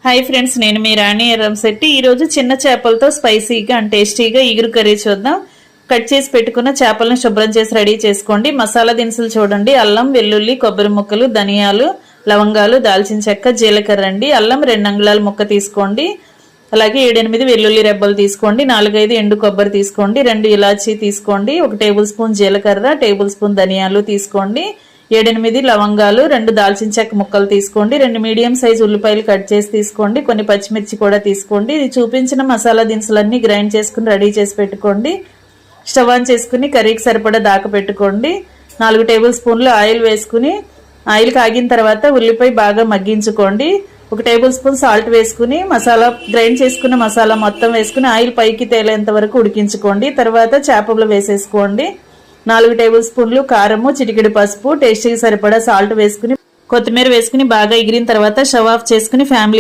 Hi friends, నేను మీ రాణి ఎర్రంశెట్టి. ఈరోజు చిన్న చేపలతో స్పైసీగా అండ్ టేస్టీగా ఈగురు కర్రీ చూద్దాం. కట్ చేసి పెట్టుకున్న చేపలను శుభ్రం చేసి రెడీ చేసుకోండి. మసాలా దినుసులు చూడండి: అల్లం, వెల్లుల్లి, కొబ్బరి ముక్కలు, ధనియాలు, లవంగాలు, దాల్చిన చెక్క, జీలకర్ర అండి. అల్లం 2 అంగుళాల ముక్క తీసుకోండి. అలాగే 7-8 వెల్లుల్లి రెబ్బలు తీసుకోండి. 4-5 ఎండు కొబ్బరి తీసుకోండి. 2 ఇలాచీ తీసుకోండి. 1 టేబుల్ స్పూన్ జీలకర్ర, టేబుల్ స్పూన్ ధనియాలు తీసుకోండి. 7-8 లవంగాలు, 2 దాల్చిన చెక్క ముక్కలు తీసుకోండి. 2 మీడియం సైజ్ ఉల్లిపాయలు కట్ చేసి తీసుకోండి. కొన్ని పచ్చిమిర్చి కూడా తీసుకోండి. ఇది చూపించిన మసాలా దినుసులన్నీ గ్రైండ్ చేసుకుని రెడీ చేసి పెట్టుకోండి. స్టవ్ ఆన్ చేసుకుని కర్రీకి సరిపడా దాకా పెట్టుకోండి. 4 టేబుల్ స్పూన్లు ఆయిల్ వేసుకుని ఆయిల్ కాగిన తర్వాత ఉల్లిపాయ బాగా మగ్గించుకోండి. 1 టేబుల్ స్పూన్ సాల్ట్ వేసుకుని మసాలా గ్రైండ్ చేసుకున్న మసాలా మొత్తం వేసుకుని ఆయిల్ పైకి తేలేంత వరకు ఉడికించుకోండి. తర్వాత చేపలు వేసేసుకోండి. 4 టేబుల్ స్పూన్లు కారము, చిటికెడు పసుపు, టేస్ట్కి సరిపడా సాల్ట్ వేసుకుని కొత్తిమీర వేసుకుని బాగా ఎగిరిన తర్వాత స్టవ్ ఆఫ్ చేసుకుని ఫ్యామిలీ